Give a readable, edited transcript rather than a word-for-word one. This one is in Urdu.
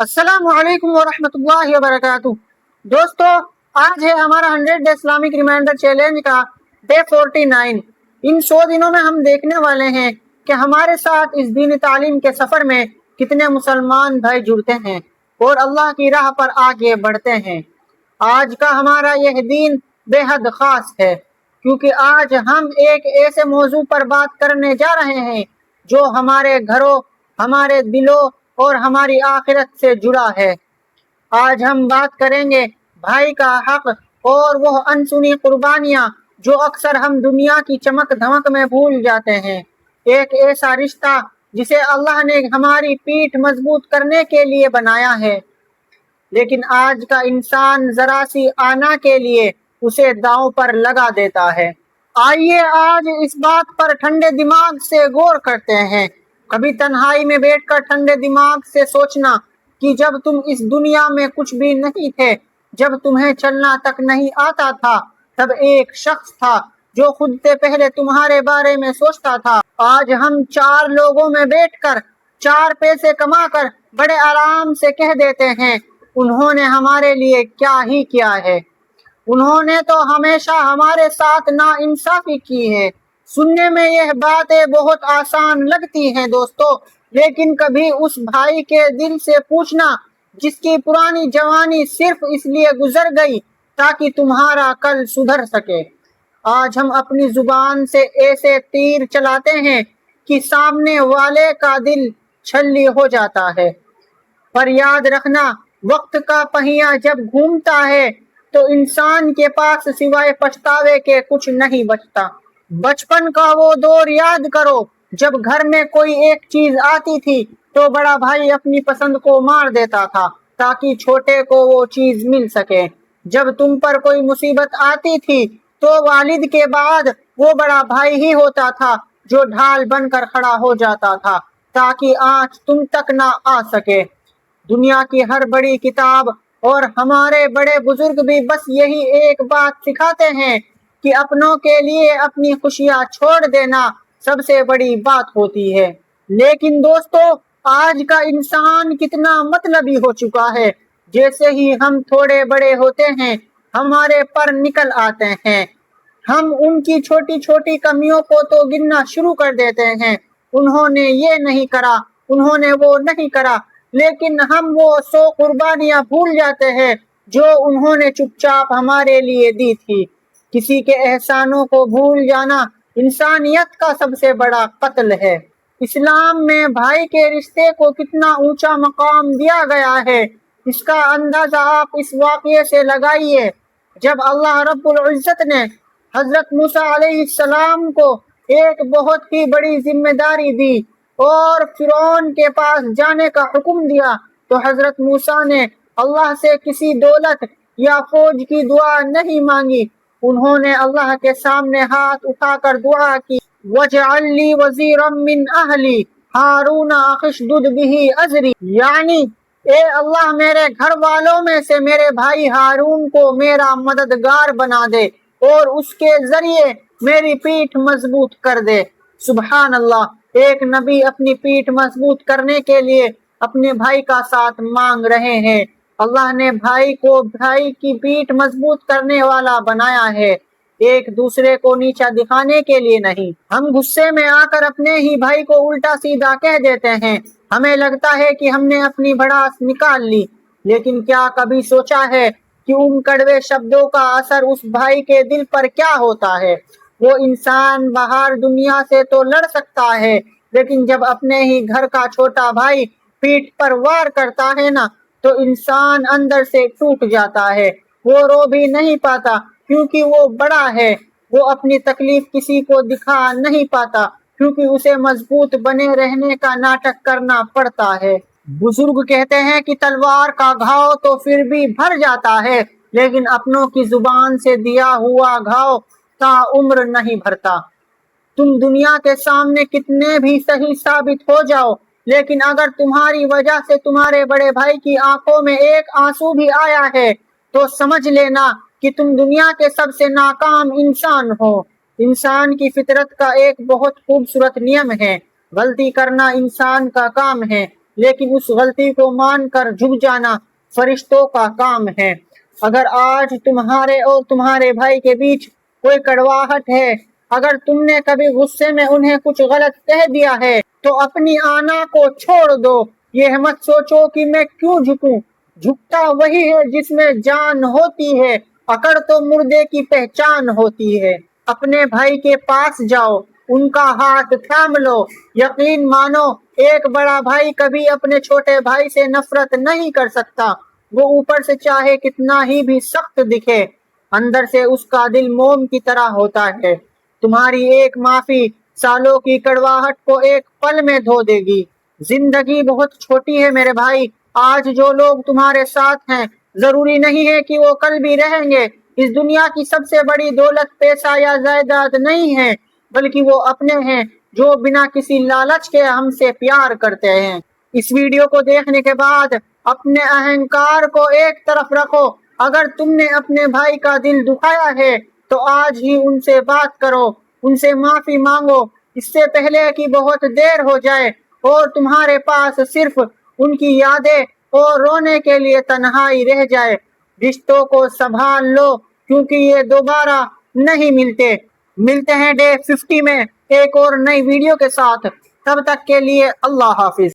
السلام علیکم ورحمۃ اللہ وبرکاتہ۔ دوستو، آج ہے ہمارا 100 ڈے اسلامک ریمائنڈر چیلنج کا ڈے 49۔ ان 100 دنوں میں ہم دیکھنے والے ہیں کہ ہمارے ساتھ اس دینی تعلیم کے سفر میں کتنے مسلمان بھائی جڑتے ہیں اور اللہ کی راہ پر آگے بڑھتے ہیں۔ آج کا ہمارا یہ دن بے حد خاص ہے کیونکہ آج ہم ایک ایسے موضوع پر بات کرنے جا رہے ہیں جو ہمارے گھروں، ہمارے دلوں اور ہماری آخرت سے جڑا ہے۔ آج ہم بات کریں گے بھائی کا حق اور وہ انسنی قربانیاں جو اکثر ہم دنیا کی چمک دھمک میں بھول جاتے ہیں۔ ایک ایسا رشتہ جسے اللہ نے ہماری پیٹھ مضبوط کرنے کے لیے بنایا ہے، لیکن آج کا انسان ذرا سی آنا کے لیے اسے داؤں پر لگا دیتا ہے۔ آئیے آج اس بات پر ٹھنڈے دماغ سے غور کرتے ہیں۔ کبھی تنہائی میں بیٹھ کر ٹھنڈے دماغ سے سوچنا کہ جب تم اس دنیا میں کچھ بھی نہیں تھے، جب تمہیں چلنا تک نہیں آتا تھا، تب ایک شخص تھا جو خود سے پہلے تمہارے بارے میں سوچتا تھا۔ آج ہم 4 لوگوں میں بیٹھ کر 4 پیسے کما کر بڑے آرام سے کہہ دیتے ہیں انہوں نے ہمارے لیے کیا ہی کیا ہے، انہوں نے تو ہمیشہ ہمارے ساتھ ناانصافی کی ہے۔ سننے میں یہ باتیں بہت آسان لگتی ہیں دوستو، لیکن کبھی اس بھائی کے دل سے پوچھنا جس کی پرانی جوانی صرف اس لیے گزر گئی تاکہ تمہارا کل سدھر سکے۔ آج ہم اپنی زبان سے ایسے تیر چلاتے ہیں کہ سامنے والے کا دل چھلنی ہو جاتا ہے، پر یاد رکھنا وقت کا پہیہ جب گھومتا ہے تو انسان کے پاس سوائے پچھتاوے کے کچھ نہیں بچتا۔ بچپن کا وہ دور یاد کرو جب گھر میں کوئی ایک چیز آتی تھی تو بڑا بھائی اپنی پسند کو مار دیتا تھا تاکہ چھوٹے کو وہ چیز مل سکے۔ جب تم پر کوئی مصیبت آتی تھی تو والد کے بعد وہ بڑا بھائی ہی ہوتا تھا جو ڈھال بن کر کھڑا ہو جاتا تھا تاکہ آنچ تم تک نہ آ سکے۔ دنیا کی ہر بڑی کتاب اور ہمارے بڑے بزرگ بھی بس یہی ایک بات سکھاتے ہیں کہ اپنوں کے لیے اپنی خوشیاں چھوڑ دینا سب سے بڑی بات ہوتی ہے۔ لیکن دوستو، آج کا انسان کتنا مطلبی ہو چکا ہے۔ جیسے ہی ہم تھوڑے بڑے ہوتے ہیں ہمارے پر نکل آتے ہیں، ہم ان کی چھوٹی چھوٹی کمیوں کو تو گننا شروع کر دیتے ہیں، انہوں نے یہ نہیں کرا، انہوں نے وہ نہیں کرا، لیکن ہم وہ 100 قربانیاں بھول جاتے ہیں جو انہوں نے چپ چاپ ہمارے لیے دی تھی۔ کسی کے احسانوں کو بھول جانا انسانیت کا سب سے بڑا قتل ہے۔ اسلام میں بھائی کے رشتے کو کتنا اونچا مقام دیا گیا ہے، اس کا اندازہ آپ اس واقعے سے لگائیے جب اللہ رب العزت نے حضرت موسیٰ علیہ السلام کو ایک بہت ہی بڑی ذمہ داری دی اور فرعون کے پاس جانے کا حکم دیا تو حضرت موسیٰ نے اللہ سے کسی دولت یا فوج کی دعا نہیں مانگی، انہوں نے اللہ کے سامنے ہاتھ اٹھا کر دعا کی وَاجْعَلْ لِي وَزِيرًا مِّنْ أَهْلِي هَارُونَ أَخِشْدُدْ بِهِ أَزْرِي، یعنی اے اللہ میرے گھر والوں میں سے میرے بھائی ہارون کو میرا مددگار بنا دے اور اس کے ذریعے میری پیٹھ مضبوط کر دے۔ سبحان اللہ، ایک نبی اپنی پیٹھ مضبوط کرنے کے لیے اپنے بھائی کا ساتھ مانگ رہے ہیں۔ اللہ نے بھائی کو بھائی کی پیٹھ مضبوط کرنے والا بنایا ہے، ایک دوسرے کو نیچا دکھانے کے لیے نہیں۔ ہم غصے میں آ کر اپنے ہی بھائی کو الٹا سیدھا کہہ دیتے ہیں، ہمیں لگتا ہے کہ ہم نے اپنی بھڑاس نکال لی، لیکن کیا کبھی سوچا ہے کہ ان کڑوے شبدوں کا اثر اس بھائی کے دل پر کیا ہوتا ہے؟ وہ انسان باہر دنیا سے تو لڑ سکتا ہے، لیکن جب اپنے ہی گھر کا چھوٹا بھائی پیٹھ پر وار کرتا ہے نا تو انسان اندر سے ٹوٹ جاتا ہے۔ وہ رو بھی نہیں پاتا کیونکہ وہ بڑا ہے، وہ اپنی تکلیف کسی کو دکھا نہیں پاتا کیونکہ اسے مضبوط بنے رہنے کا ناٹک کرنا پڑتا ہے۔ بزرگ کہتے ہیں کہ تلوار کا گھاؤ تو پھر بھی بھر جاتا ہے، لیکن اپنوں کی زبان سے دیا ہوا گھاؤ تا عمر نہیں بھرتا۔ تم دنیا کے سامنے کتنے بھی صحیح ثابت ہو جاؤ، لیکن اگر تمہاری وجہ سے تمہارے بڑے بھائی کی آنکھوں میں ایک آنسو بھی آیا ہے تو سمجھ لینا کہ تم دنیا کے سب سے ناکام انسان ہو۔ انسان کی فطرت کا ایک بہت خوبصورت نیم ہے، غلطی کرنا انسان کا کام ہے، لیکن اس غلطی کو مان کر جھک جانا فرشتوں کا کام ہے۔ اگر آج تمہارے اور تمہارے بھائی کے بیچ کوئی کڑواہٹ ہے، اگر تم نے کبھی غصے میں انہیں کچھ غلط کہہ دیا ہے تو اپنی آنا کو چھوڑ دو۔ یہ مت سوچو کہ میں کیوں جھکوں، جھکتا وہی ہے جس میں جان ہوتی ہے، اکڑ تو مردے کی پہچان ہوتی ہے۔ اپنے بھائی کے پاس جاؤ، ان کا ہاتھ تھام لو، یقین مانو ایک بڑا بھائی کبھی اپنے چھوٹے بھائی سے نفرت نہیں کر سکتا، وہ اوپر سے چاہے کتنا ہی بھی سخت دکھے، اندر سے اس کا دل موم کی طرح ہوتا ہے۔ تمہاری ایک معافی سالوں کی کڑواہٹ کو ایک پل میں دھو دے گی۔ زندگی بہت چھوٹی ہے میرے بھائی، آج جو لوگ تمہارے ساتھ ہیں ضروری نہیں ہے کہ وہ کل بھی رہیں گے۔ اس دنیا کی سب سے بڑی دولت پیسہ یا جائیداد نہیں ہے، بلکہ وہ اپنے ہیں جو بنا کسی لالچ کے ہم سے پیار کرتے ہیں۔ اس ویڈیو کو دیکھنے کے بعد اپنے اہنکار کو ایک طرف رکھو۔ اگر تم نے اپنے بھائی کا دل دکھایا ہے تو آج ہی ان سے بات کرو، ان سے معافی مانگو، اس سے پہلے کہ بہت دیر ہو جائے اور تمہارے پاس صرف ان کی یادیں اور رونے کے لیے تنہائی رہ جائے۔ رشتوں کو سنبھال لو کیونکہ یہ دوبارہ نہیں ملتے۔ ملتے ہیں ڈے 50 میں ایک اور نئی ویڈیو کے ساتھ، تب تک کے لیے اللہ حافظ۔